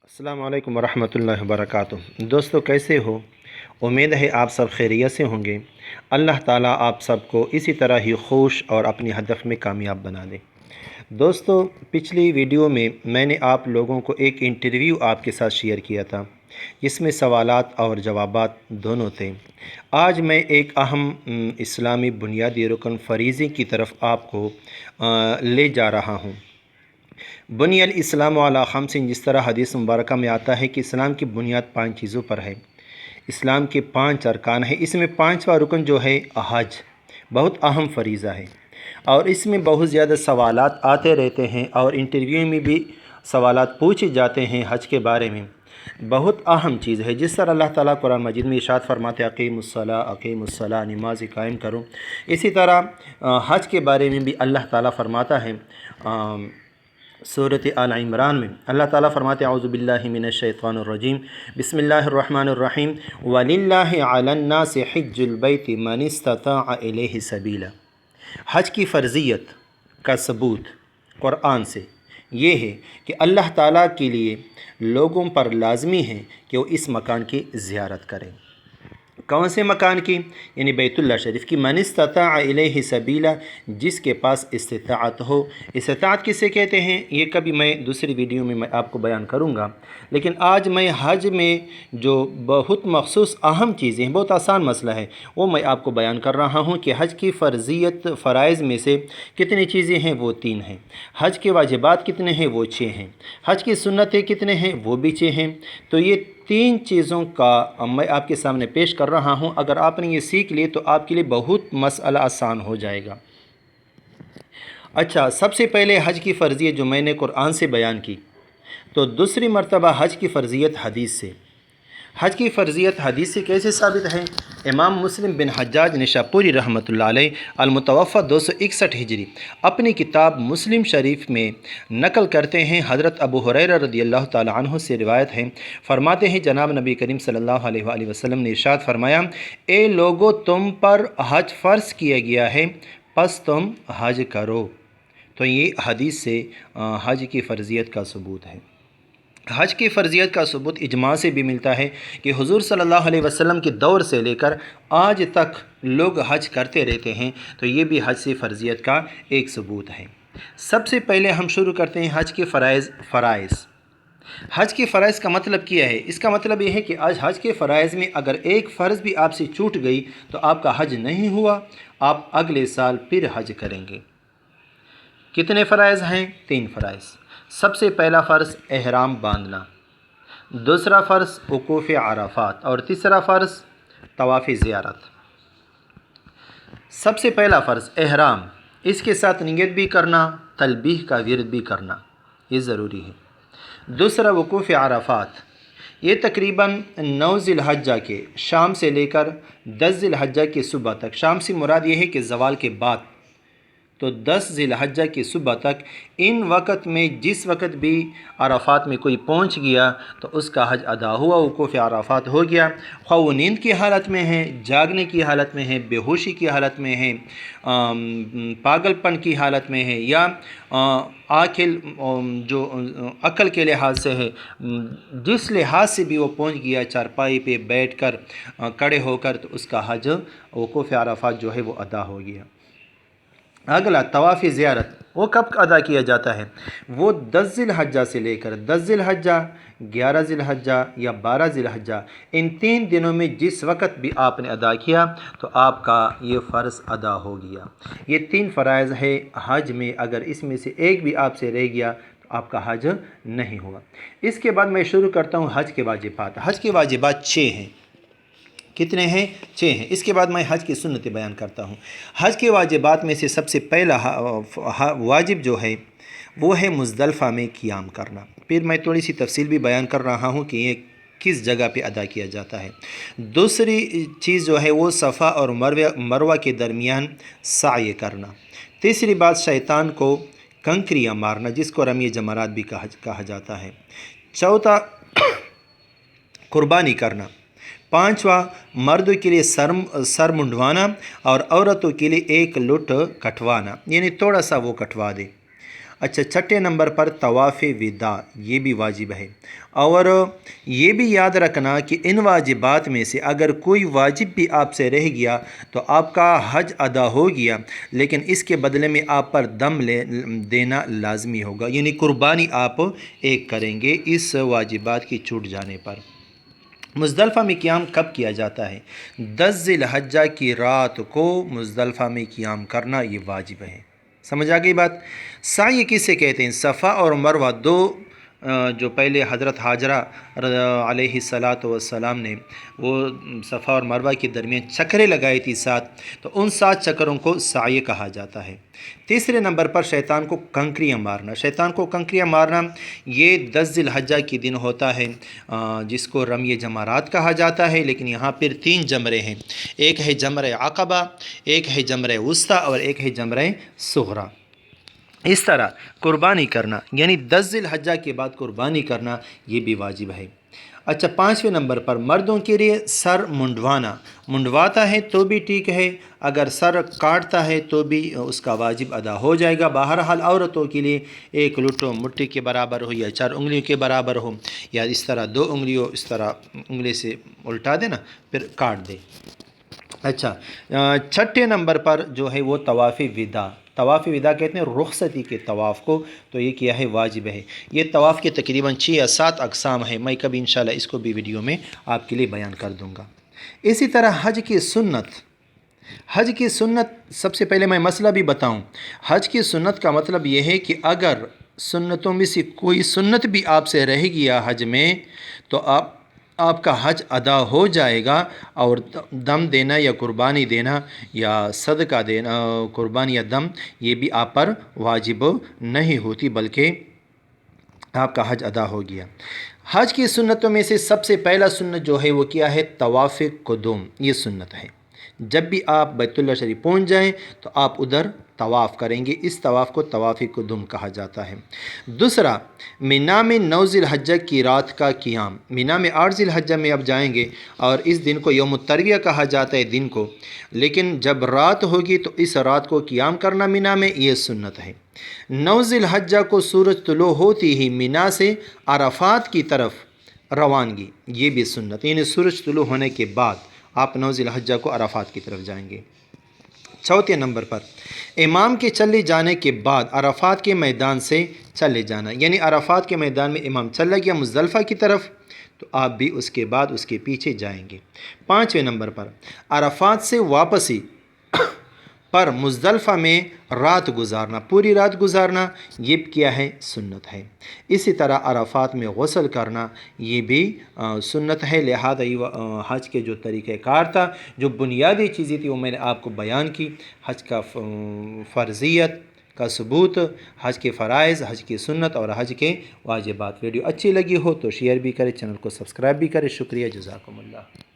अस्सलाम वालेकुम वरहमतुल्लाहि वबरकातुहू। दोस्तों, कैसे हो? उम्मीद है आप सब खैरियत से होंगे। अल्लाह ताला आप सबको इसी तरह ही खुश और अपनी हदफ में कामयाब बना दे। दोस्तों, पिछली वीडियो में मैंने आप लोगों को एक इंटरव्यू आपके साथ शेयर किया था, जिसमें सवालात और जवाबात दोनों थे। आज मैं एक अहम इस्लामी बुनियादी रुकन फ़रीज़े की तरफ आपको ले जा रहा हूँ। बुनियल इस्लाम वाला खमसिन, जिस तरह हदीस मुबारक में आता है कि इस्लाम की बुनियाद 5 चीज़ों पर है। इस्लाम के 5 अरकान हैं। इसमें 5वां रुकन जो है हज, बहुत अहम फ़रीज़ा है और इसमें बहुत ज़्यादा सवालात आते रहते हैं और इंटरव्यू में भी सवालात पूछे जाते हैं हज के बारे में। बहुत अहम चीज़ है। जिस तरह अल्लाह ताला कुरान मजीद में इरशाद फरमाते अक़ीमुस्सलाह, नमाज कायम करो। इसी तरह हज के बारे में भी अल्लाह ताला फरमाता है सूरत आल इमरान में। अल्लाह ताला फरमाते औज़ु बिल्लाहि मिनश शैतानिर रजीम, बिस्मिल्लाहिर रहमानिर रहीम, वलिल्लाहि अलन्नासि हिज्जुल बैति मन इस्तताअ इलैहि सबीला। हज की फ़र्ज़ियत का सबूत कुरान से ये है कि अल्लाह ताला के लिए लोगों पर लाज़मी है कि वो इस मकान की ज़ियारत करें। कौन से मकान की? यानी बैतुल्लाह शरीफ की। मन इस्तताअ इलैहि सबीला, जिसके पास इस्तिताअत हो। इस्तिताअत किसे कहते हैं ये कभी मैं दूसरी वीडियो में मैं आपको बयान करूँगा, लेकिन आज मैं हज में जो बहुत मखसूस अहम चीज़ें हैं, बहुत आसान मसला है, वो मैं आपको बयान कर रहा हूँ कि हज की फ़र्ज़ियत फ़राइज़ में से कितनी चीज़ें हैं, वो 3 हैं। हज के वाजिबात कितने हैं, वो 6 हैं। हज की सुन्नतें कितने हैं, वो भी 6 हैं। तो ये 3 चीज़ों का मैं आपके सामने पेश कर रहा हूँ। अगर आपने ये सीख ली तो आपके लिए बहुत मसला आसान हो जाएगा। अच्छा, सबसे पहले हज की फ़र्ज़ियत जो मैंने कुरान से बयान की, तो दूसरी मरतबा हज की फ़र्ज़ियत हदीस से। हज की फ़र्ज़ियत हदीस से कैसे साबित है? इमाम मुस्लिम बिन हज्जाज निशापुरी रहमतुल्लाह अलैह अलमुतवफ़ा 261 हिजरी अपनी किताब मुस्लिम शरीफ में नकल करते हैं। हज़रत अबू हुरैरा रदियल्लाहु ताला अन्हु से रिवायत है, फरमाते हैं जनाब नबी करीम सल्लल्लाहु अलैहि वसल्लम ने इरशाद फरमाया, ए लोगो, तुम पर हज फ़र्ज़ किया गया है, बस तुम हज करो। तो ये हदीस से हज की फ़र्ज़ियत का सबूत है। हज की फ़र्ज़ियत का सबूत इजमा से भी मिलता है कि हुज़ूर सल्लल्लाहु अलैहि वसल्लम के दौर से लेकर आज तक लोग हज करते रहते हैं। तो ये भी हज से फ़र्ज़ियत का एक सबूत है। सबसे पहले हम शुरू करते हैं हज के फ़राइज़। हज के फ़राइज़ का मतलब क्या है? इसका मतलब ये है कि आज हज के फ़राइज़ में अगर एक फ़र्ज़ भी आपसे छूट गई तो आपका हज नहीं हुआ, आप अगले साल फिर हज करेंगे। कितने फ़राइज़ हैं? 3 फ़राइज़। सबसे पहला फ़र्ज़ एहराम बांधना, दूसरा फ़र्ज़ वक़ूफ़ अराफ़ात और तीसरा फ़र्ज़ तवाफ़ ज़ियारत। सबसे पहला फ़र्ज़ एहराम, इसके साथ नियत भी करना, तलबीह का विर्द भी करना, ये ज़रूरी है। दूसरा वक़ूफ़ अराफ़ात, ये तकरीबन 9 ज़िलहज्जा के शाम से लेकर 10 ज़िलहज्जा की सुबह तक। शाम से मुराद ये है कि ज़वाल के बाद, तो 10 ज़िलहज्जा की सुबह तक, इन वक़्त में जिस वक़्त भी अराफ़ात में कोई पहुँच गया तो उसका हज अदा हुआ, वक़ूफ़ अराफ़ात हो गया। ख़्वाह वो नींद की हालत में है, जागने की हालत में है, बेहोशी की हालत में है, पागलपन की हालत में है, या आकिल जो अक़ल के लिहाज से है, जिस लिहाज से भी वो पहुँच गया, चारपाई पे बैठकर खड़े होकर, तो उसका हज वक़ूफ़ अराफ़ात जो है वो अदा हो गया। अगला तवाफ़ ज़ियारत, वो कब अदा किया जाता है? वो 10 ज़िलहज्जा से लेकर 10 ज़िलहज्जा, 11 ज़िलहज्जा या 12 ज़िलहज्जा, इन 3 दिनों में जिस वक़्त भी आपने अदा किया तो आपका ये फ़र्ज़ अदा हो गया। ये 3 फ़राइज़ है हज में, अगर इसमें से एक भी आपसे रह गया तो आपका हज नहीं हुआ। इसके बाद मैं शुरू करता हूँ हज के वाजिबात। हज के वाजिबात 6 हैं। कितने हैं? 6 हैं। इसके बाद मैं हज की सुन्नतें बयान करता हूँ। हज के वाजिबात में से सबसे पहला वाजिब जो है वो है मुज़दलिफ़ा में क़ियाम करना। फिर मैं थोड़ी सी तफसील भी बयान कर रहा हूँ कि ये किस जगह पे अदा किया जाता है। दूसरी चीज़ जो है वो सफ़ा और मरवा के दरमियान साय करना। तीसरी बात शैतान को कंकरियाँ मारना, जिसको रमी जमरात भी कहा जाता है। चौथा कुर्बानी करना। 5वां मर्दों के लिए सर मुंडवाना और औरतों के लिए एक लुट कटवाना, यानी थोड़ा सा वो कटवा दे। اچھا، چھٹے نمبر پر طواف وداع، یہ بھی واجب ہے، اور یہ بھی یاد رکھنا کہ ان واجبات میں سے اگر کوئی واجب بھی آپ سے رہ گیا تو آپ کا حج ادا ہو گیا، لیکن اس کے بدلے میں آپ پر دم دینا لازمی ہوگا، یعنی قربانی آپ ایک کریں گے اس واجبات کی چھوٹ جانے پر۔ مزدلفہ میں قیام کب کیا جاتا ہے؟ 10 ذی الحجہ کی رات کو مزدلفہ میں قیام کرنا یہ واجب ہے۔ سمجھ آ گئی بات؟ سعی کسے کہتے ہیں؟ صفا اور مروہ دو جو پہلے حضرت حاجرہ علیہ السلام نے وہ صفا اور مروہ کے درمیان چکریں لگائی تھی 7، تو ان 7 چکروں کو سعی کہا جاتا ہے۔ تیسرے نمبر پر شیطان کو کنکریاں مارنا۔ شیطان کو کنکریاں مارنا یہ 10 ذی الحجہ کے دن ہوتا ہے، جس کو رمی جمرات کہا جاتا ہے، لیکن یہاں پھر 3 جمرے ہیں، ایک ہے جمرہ عقبہ، ایک ہے جمرہ وسطیٰ اور ایک ہے جمرہ صغریٰ۔ اس طرح قربانی کرنا یعنی 10 ذی الحجہ کے بعد قربانی کرنا یہ بھی واجب ہے۔ اچھا، 5ویں نمبر پر مردوں کے لیے سر منڈواتا ہے تو بھی ٹھیک ہے، اگر سر کاٹتا ہے تو بھی اس کا واجب ادا ہو جائے گا۔ بہرحال عورتوں کے لیے 1 لٹو مٹھی کے برابر ہو یا 4 انگلیوں کے برابر ہو، یا اس طرح 2 انگلیوں اس طرح انگلی سے الٹا دے نا، پھر کاٹ دے۔ اچھا، 6 نمبر پر جو ہے وہ طواف وداع۔ طواف وداع کہتے ہیں رخصتی کے طواف کو، تو یہ کیا ہے؟ واجب ہے۔ یہ طواف کے تقریباً 6 یا 7 اقسام ہیں، میں کبھی انشاءاللہ اس کو بھی ویڈیو میں آپ کے لیے بیان کر دوں گا۔ اسی طرح حج کی سنت سب سے پہلے میں مسئلہ بھی بتاؤں۔ حج کی سنت کا مطلب یہ ہے کہ اگر سنتوں میں سے کوئی سنت بھی آپ سے رہ گیا حج میں تو آپ کا حج ادا ہو جائے گا، اور دم دینا یا قربانی دینا یا صدقہ دینا، قربانی یا دم، یہ بھی آپ پر واجب نہیں ہوتی بلکہ آپ کا حج ادا ہو گیا۔ حج کی سنتوں میں سے سب سے پہلا سنت جو ہے وہ کیا ہے؟ طواف قدوم، یہ سنت ہے۔ جب بھی آپ بیت اللہ شریف پہنچ جائیں تو آپ ادھر طواف کریں گے، اس طواف کو طواف قدوم کہا جاتا ہے۔ دوسرا، مینا میں 9 ذی الحجہ کی رات کا قیام۔ مینا میں 8 ذی الحجہ میں اب جائیں گے، اور اس دن کو یوم الترویہ کہا جاتا ہے دن کو، لیکن جب رات ہوگی تو اس رات کو قیام کرنا مینا میں یہ سنت ہے۔ 9 ذی الحجہ کو سورج طلوع ہوتی ہی مینا سے عرفات کی طرف روانگی، یہ بھی سنت، یعنی سورج طلوع ہونے کے بعد آپ 9 ذی الحجہ کو عرفات کی طرف جائیں گے۔ 4 نمبر پر امام کے چلے جانے کے بعد عرفات کے میدان سے چلے جانا، یعنی عرفات کے میدان میں امام چلا گیا مزدلفہ کی طرف تو آپ بھی اس کے بعد اس کے پیچھے جائیں گے۔ 5ویں نمبر پر عرفات سے واپسی پر مزدلفہ میں رات گزارنا، پوری رات گزارنا، یہ کیا ہے؟ سنت ہے۔ اسی طرح عرفات میں غسل کرنا یہ بھی سنت ہے، لہذا حج کے جو طریقہ کار تھا، جو بنیادی چیزیں تھی وہ میں نے آپ کو بیان کی، حج کا فرضیت کا ثبوت، حج کے فرائض، حج کی سنت اور حج کے واجبات۔ ویڈیو اچھی لگی ہو تو شیئر بھی کریں، چینل کو سبسکرائب بھی کریں۔ شکریہ، جزاکم اللہ۔